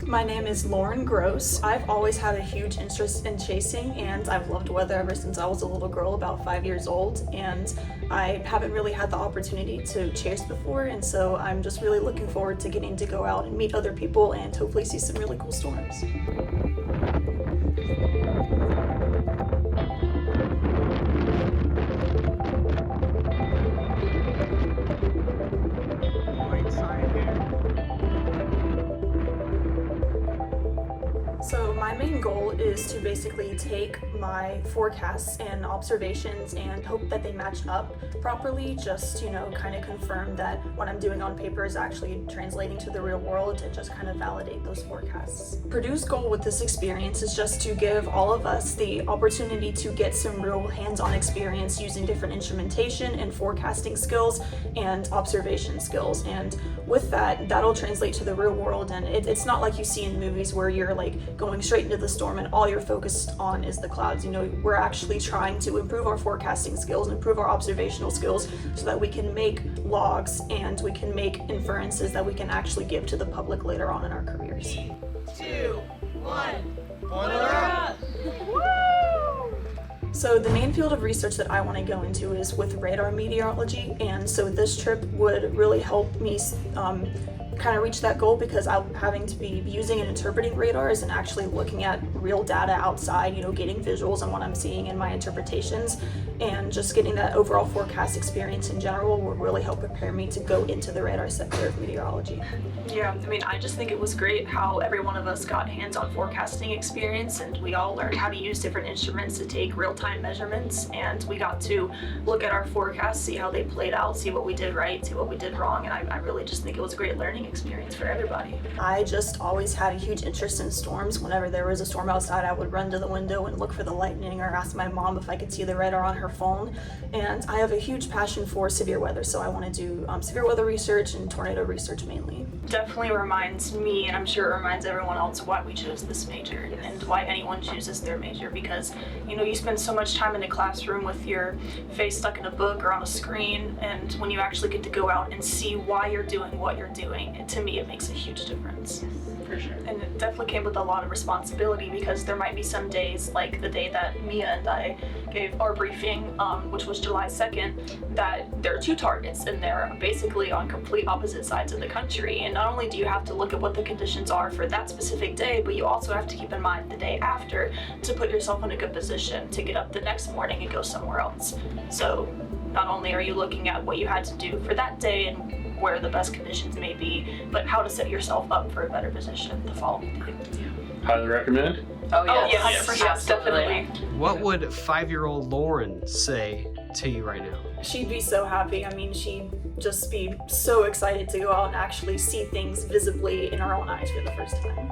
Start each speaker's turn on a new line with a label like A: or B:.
A: My name is Lauren Gross. I've always had a huge interest in chasing, and I've loved weather ever since I was a little girl, about 5 years old, and I haven't really had the opportunity to chase before, and so I'm just really looking forward to getting to go out and meet other people and hopefully see some really cool storms. So my main goal is to basically take my forecasts and observations and hope that they match up properly, just, kind of confirm that what I'm doing on paper is actually translating to the real world and just kind of validate those forecasts. Purdue's goal with this experience is just to give all of us the opportunity to get some real hands-on experience using different instrumentation and forecasting skills and observation skills. And with that, that'll translate to the real world, and it's not like you see in movies where you're like going straight into the storm and all you're focused on is the clouds. We're actually trying to improve our forecasting skills, improve our observational skills, so that we can make logs and we can make inferences that we can actually give to the public later on in our careers.
B: 3, 2, 1, boiler up!
A: So the main field of research that I want to go into is with radar meteorology, and so this trip would really help me kind of reach that goal, because I'm having to be using and interpreting radars and actually looking at real data outside, getting visuals on what I'm seeing in my interpretations, and just getting that overall forecast experience in general will really help prepare me to go into the radar sector of meteorology.
C: Yeah, I just think it was great how every one of us got hands-on forecasting experience, and we all learned how to use different instruments to take real-time measurements, and we got to look at our forecasts, see how they played out, see what we did right, see what we did wrong, and I really just think it was a great learning experience for everybody.
A: I just always had a huge interest in storms. Whenever there was a storm outside, I would run to the window and look for the lightning, or ask my mom if I could see the radar on her phone. And I have a huge passion for severe weather, so I want to do severe weather research and tornado research mainly.
C: Definitely reminds me, and I'm sure it reminds everyone else, why we chose this major and why anyone chooses their major, because you spend so much time in a classroom with your face stuck in a book or on a screen, and when you actually get to go out and see why you're doing what you're doing, to me it makes a huge difference.
B: For sure.
C: And it definitely came with a lot of responsibility, because there might be some days, like the day that Mia and I gave our briefing, which was July 2nd, that there are two targets and they're basically on complete opposite sides of the country. And not only do you have to look at what the conditions are for that specific day, but you also have to keep in mind the day after to put yourself in a good position to get up the next morning and go somewhere else. So not only are you looking at what you had to do for that day and where the best conditions may be, but how to set yourself up for a better position the following day.
D: Highly recommend.
C: Oh yes, 100%, definitely.
E: What would 5-year-old Lauren say to you right now?
A: She'd be so happy. She'd just be so excited to go out and actually see things visibly in our own eyes for the first time.